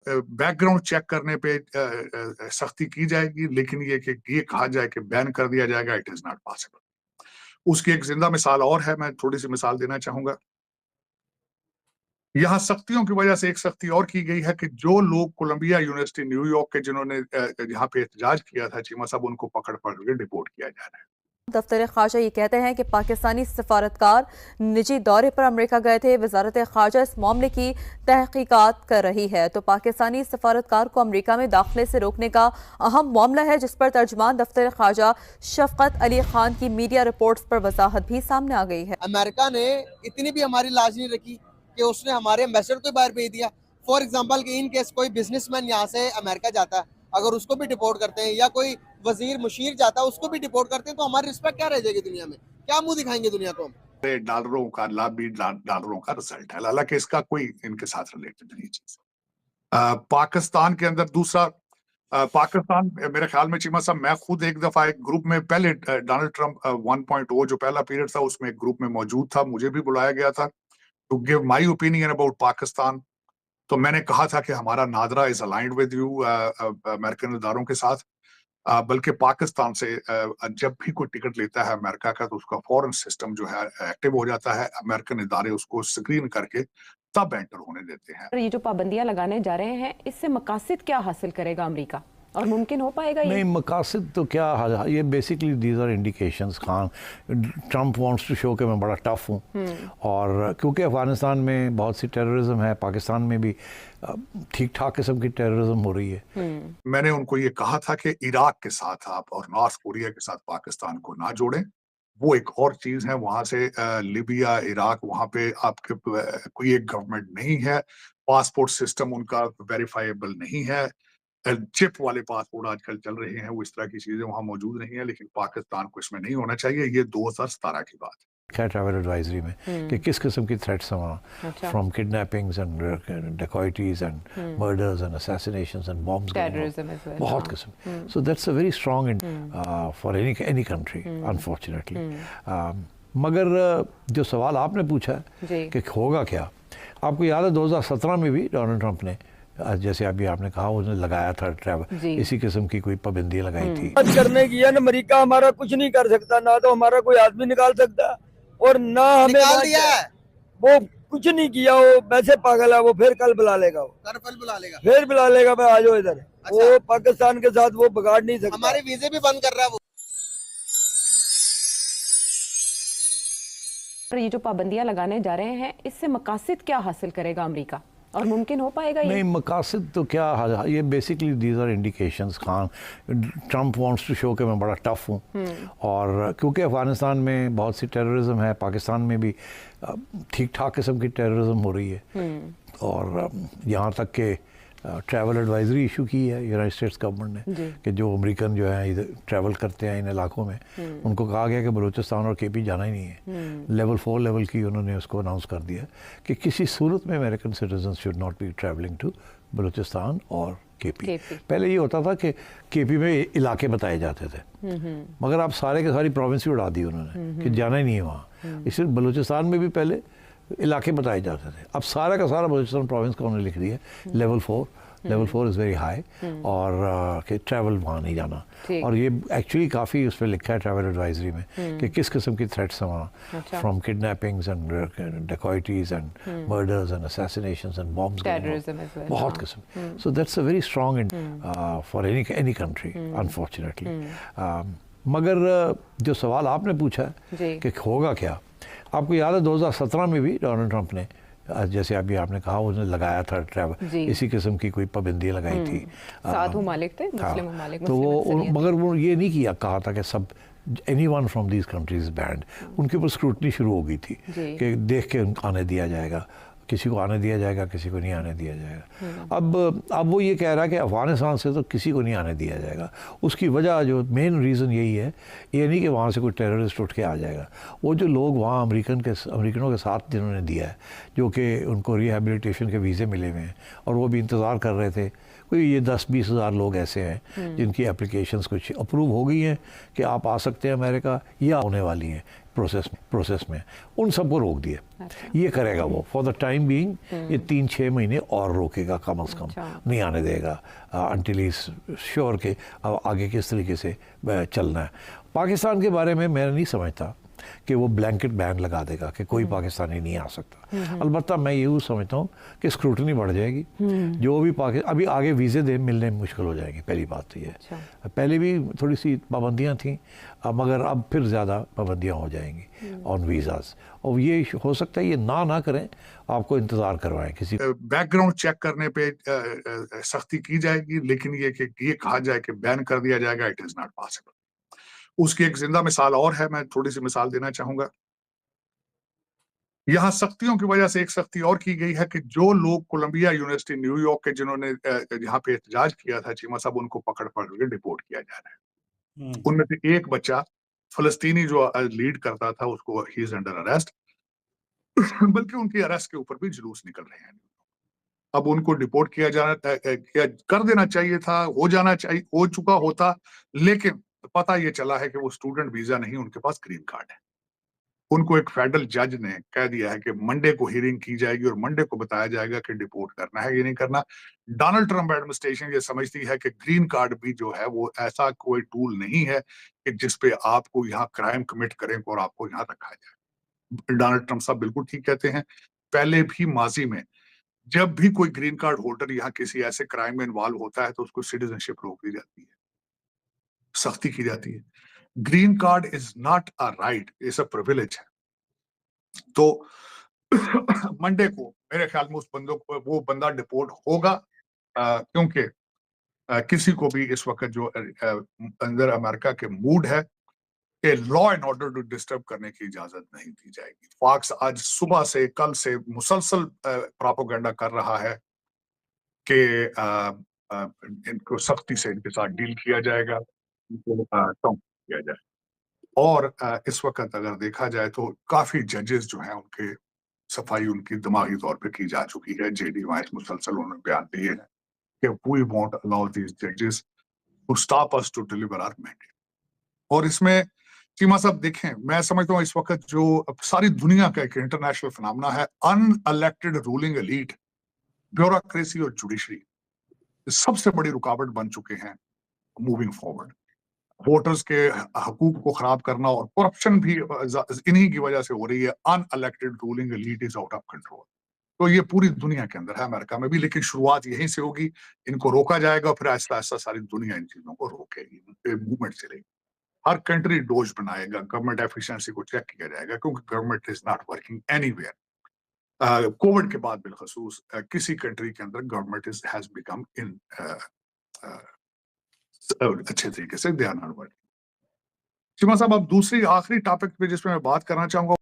Background check करने पे सख्ती की जाएगी, लेकिन ये कहा जाए कि बैन कर दिया जाएगा, इट इज नॉट पॉसिबल। उसकी एक जिंदा मिसाल और है, मैं थोड़ी सी मिसाल देना चाहूंगा। यहाँ सख्तियों की वजह से एक सख्ती और की गई है कि जो लोग कोलंबिया यूनिवर्सिटी न्यूयॉर्क के जिन्होंने यहाँ पे एहतजाज किया था चीमा साहब, उनको पकड़ पकड़ के डिपोर्ट किया जा रहा है। दफ्तर ख़ारजा ये कहते हैं कि पाकिस्तानी सफारतकार निजी दौरे पर अमेरिका गए थे। वजारत ख़ारजा इस मामले की तहकीकात कर रही है। तो पाकिस्तानी सफारतकार को अमेरिका में दाखिले से रोकने का अहम मामला है, जिस पर तर्जुमान दफ्तर ख़ारजा शफकत अली खान की मीडिया रिपोर्ट्स पर वजाहत भी सामने आ गई है। अमेरिका ने इतनी भी हमारी लाज नहीं रखी कि उसने हमारे एम्बेसडर को बाहर भेज दिया। फॉर एग्जाम्पल कि इन केस कोई बिजनेसमैन यहाँ से अमेरिका जाता है, अगर उसको भी डिपोर्ट करते हैं, या कोई वजीर मुशीर जाता है उसको भी डिपोर्ट करते हैं, तो हमारी रिस्पेक्ट क्या रह जाएगी दुनिया में? क्या मुंह दिखाएंगे दुनिया को हम? डॉलरों का लाभी डॉलरों का रिजल्ट है, हालांकि इसका कोई इनके साथ रिलेटेड नहीं चीज। पाकिस्तान के अंदर दूसरा पाकिस्तान, मेरे ख्याल में चीमा साहब, मैं खुद एक दफा एक ग्रुप में, पहले डोनाल्ड ट्रंप 1.0 जो पहला पीरियड था उसमें एक ग्रुप में मौजूद था, मुझे भी बुलाया गया था to give my opinion about Pakistan. तो मैंने कहा था कि हमारा NADRA is aligned with you American इदारों के साथ, बल्कि पाकिस्तान से जब भी कोई टिकट लेता है अमेरिका का, तो उसका फॉरेन सिस्टम जो है एक्टिव हो जाता है। अमेरिकन इदारे उसको स्क्रीन करके तब एंटर होने देते हैं। ये जो पाबंदियां लगाने जा रहे हैं, इससे मकासद क्या हासिल करेगा अमेरिका, और मुमकिन हो पाएगा ये? नहीं, मकासद तो क्या, ये basically these are indications. Khan Trump wants to show कि मैं बड़ा टफ हूँ, और क्योंकि अफगानिस्तान में बहुत सी टेररिज्म है, पाकिस्तान में भी ठीक ठाक किस्म की टेररिज्म हो रही है। मैंने उनको ये कहा था कि इराक के साथ आप और नॉर्थ कोरिया के साथ पाकिस्तान को ना जोड़ें, वो एक और चीज है। वहां से लिबिया, इराक, वहां पे आपके कोई एक गवर्नमेंट नहीं है, पासपोर्ट सिस्टम उनका वेरीफाइबल नहीं है, चिप वाले पासपोर्ट आजकल चल रहे हैं, वो इस तरह की चीजें वहां मौजूद नहीं है, लेकिन पाकिस्तान को इसमें नहीं होना चाहिए। ये 2017 की बात है खैर ट्रैवल एडवाइजरी में कि किस किस्म की थ्रेट्स हैं वहाँ, from kidnappings and dacoities and murders and assassinations and bombs, बहुत किस्म। So that's a very strong for any country unfortunately. मगर जो सवाल आपने पूछा है कि होगा क्या, आपको याद है 2017 में भी डोनाल्ड ट्रंप ने, जैसे अभी आपने कहा, उसने लगाया था ट्रैवल, इसी किस्म की कोई पाबंदी लगाई थी। करने की है ना, अमेरिका हमारा कुछ नहीं कर सकता, ना तो हमारा कोई आदमी निकाल सकता और ना हमें निकाल दिया है। वो कुछ नहीं किया, वो वैसे पागल है, वो फिर कल बुला लेगा, फिर बुला लेगा, मैं आ जाओ इधर। वो पाकिस्तान के साथ वो बिगाड़ नहीं सकता, हमारे वीजे भी बंद कर रहा है वो। ये जो पाबंदियां लगाने जा रहे हैं, इससे मकासद क्या हासिल करेगा अमेरिका, और मुमकिन हो पाएगा ये? नहीं, मकासद तो क्या, ये basically these are indications. Khan Trump wants to show कि मैं बड़ा टफ हूँ, और क्योंकि अफगानिस्तान में बहुत सी टेररिज्म है, पाकिस्तान में भी ठीक ठाक किस्म की टेररिज्म हो रही है, और यहाँ तक कि ट्रैवल एडवाइजरी इशू की है यूनाइटेड स्टेट्स गवर्नमेंट ने कि जो अमेरिकन जो है इधर ट्रैवल करते हैं इन इलाकों में, उनको कहा गया कि बलूचिस्तान और केपी जाना ही नहीं है। लेवल 4 लेवल की उन्होंने उसको अनाउंस कर दिया कि किसी सूरत में American citizen should not be travelling to Balochistan और केपी। पहले ये होता था कि केपी में इलाके बताए जाते थे, मगर अब सारे के सारी प्रोविंस ही उड़ा दी उन्होंने कि जाना ही नहीं है वहाँ। इसलिए बलूचिस्तान में भी पहले इलाके बताए जाते थे, अब सारा का सारा बलूचिस्तान प्रोविंस का उन्होंने लिख दिया level 4। Level 4 is very high, और कि ट्रैवल वहाँ नहीं जाना। और ये एक्चुअली काफ़ी उस पर लिखा है ट्रैवल एडवाइजरी में कि किस किस्म की थ्रेट्स हैं वहाँ, from kidnappings and dacoities and murders and assassinations and bombs, बहुत किस्म। So that's a very strong for any country unfortunately. मगर जो सवाल आपने पूछा है कि होगा क्या, आपको याद है 2017 में भी डोनाल्ड ट्रंप ने, जैसे अभी आपने कहा, उसने लगाया था ट्रैवल, इसी किस्म की कोई पाबंदी लगाई थी। 7 ममालिक थे, मुस्लिम ममालिक, तो वो, मगर वो ये नहीं किया, कहा था कि सब anyone from these countries band. उनके ऊपर स्क्रूटनी शुरू हो गई थी कि देख के आने दिया जाएगा, किसी को आने दिया जाएगा, किसी को नहीं आने दिया जाएगा। अब वो ये कह रहा है कि अफ़गानिस्तान से तो किसी को नहीं आने दिया जाएगा। उसकी वजह, जो मेन रीज़न यही है, ये नहीं कि वहाँ से कोई टेररिस्ट उठ के आ जाएगा। वो जो लोग वहाँ अमेरिकनों के साथ जिन्होंने दिया है, जो कि उनको रिहेबिलिटेशन के वीज़े मिले हुए हैं और वो भी इंतज़ार कर रहे थे, कोई ये 10-20 हज़ार लोग ऐसे हैं जिनकी एप्लीकेशंस कुछ अप्रूव हो गई हैं कि आप आ सकते हैं अमेरिका, या होने वाली हैं। प्रोसेस में, उन सबको रोक दिया। ये करेगा वो फॉर द टाइम बीइंग, ये 3-6 महीने और रोकेगा कम से कम, नहीं आने देगा अंटिल इज श्योर के अब आगे किस तरीके से चलना है। पाकिस्तान के बारे में मैं नहीं समझता कि वो ब्लैंकेट बैन लगा देगा कि कोई पाकिस्तानी नहीं आ सकता। अलबत्ता मैं यूँ समझता हूँ कि स्क्रूटनी बढ़ जाएगी, जो भी अभी आगे वीज़े दे मिलने में मुश्किल हो जाएगी। पहली बात तो ये पहले भी थोड़ी सी पाबंदियाँ थीं, मगर अब फिर ज़्यादा पाबंदियाँ हो जाएंगी ऑन वीज़ाज, और ये हो सकता है ये ना करें, आपको इंतज़ार करवाएं किसी। बैकग्राउंड चेक करने पे सख्ती की जाएगी, लेकिन ये कहा जाए कि बैन कर दिया जाएगा, इट इज़ नॉट पॉसिबल। उसकी एक जिंदा मिसाल और है, मैं थोड़ी सी मिसाल देना चाहूंगा। यहां सख्तियों की वजह से एक सख्ती और की गई है कि जो लोग कोलंबिया यूनिवर्सिटी न्यूयॉर्क के जिन्होंने यहाँ पे एहतजाज किया था, चीमा साहब, उनको पकड़ के डिपोर्ट किया जा रहा है। उनमें से एक बच्चा फलस्तीनी जो लीड करता था, उसको ही इज अंडर अरेस्ट, बल्कि उनकी अरेस्ट के ऊपर भी जुलूस निकल रहे हैं। अब उनको डिपोर्ट किया कर देना चाहिए था, हो चुका होता, लेकिन पता ये चला है कि वो स्टूडेंट वीजा नहीं, उनके पास ग्रीन कार्ड है। उनको एक फेडरल जज ने कह दिया है कि मंडे को हियरिंग की जाएगी और मंडे को बताया जाएगा कि डिपोर्ट करना है या नहीं करना। डोनाल्ड ट्रंप एडमिनिस्ट्रेशन ये समझती है कि ग्रीन कार्ड भी जो है वो ऐसा कोई टूल नहीं है कि जिसपे आपको यहाँ क्राइम कमिट करें और आपको यहाँ रखा जाए। डोनाल्ड ट्रंप साहब बिल्कुल ठीक कहते हैं। पहले भी माजी में जब भी कोई ग्रीन कार्ड होल्डर यहाँ किसी ऐसे क्राइम में इन्वॉल्व होता है तो उसको सिटीजनशिप रोक दी जाती है, सख्ती की जाती है। Green card is not a right, it's a privilege है। तो मंडे को मेरे ख्याल में वो बंदा डिपोर्ट होगा, क्योंकि किसी को भी इस वक्त जो अंदर अमेरिका के मूड है कि लॉ एंड ऑर्डर को डिस्टर्ब करने की इजाजत नहीं दी जाएगी। फॉक्स आज सुबह से कल से मुसलसल प्रोपेगेंडा कर रहा है कि इनको सख्ती से इनके साथ डील किया जाएगा, इनको कम किया जाए। और इस वक्त अगर देखा जाए तो काफी जजेस जो हैं उनके सफाई उनकी दिमागी तौर पे की जा चुकी है। जेडी वाइस मुसलसल उन्होंने बयान दिए हैं कि वी वोंट अलाउ दीज जजेस to stop us to deliver our mandate. और इसमें चीमा साहब देखें, मैं समझता हूँ इस वक्त जो सारी दुनिया का एक इंटरनेशनल फिनोमेना है, अनइलेक्टेड रूलिंग एलीट, ब्यूरोक्रेसी और जुडिशरी सबसे बड़ी रुकावट बन चुके हैं मूविंग फॉरवर्ड। वोटर्स के हकूक को खराब करना और करप्शन भी इन्हीं की वजह से हो रही है। Unelected ruling elite is out of control. तो ये पूरी दुनिया के अंदर है, अमेरिका में भी, लेकिन शुरुआत यहीं से होगी। इनको रोका जाएगा, फिर आहिस्ता आहिस्ता सारी दुनिया इन चीजों को रोकेगी, मूवमेंट चलेगी। हर कंट्री डोज बनाएगा, गवर्नमेंट एफिशिएंसी को चेक किया जाएगा, क्योंकि government is not working anywhere. Covid के बाद बिलखसूस किसी कंट्री के अंदर गवर्नमेंट हैज बिकम इन अच्छे तरीके से they are not working. Chima साहब, अब दूसरी आखिरी टॉपिक पे जिसमें मैं बात करना चाहूंगा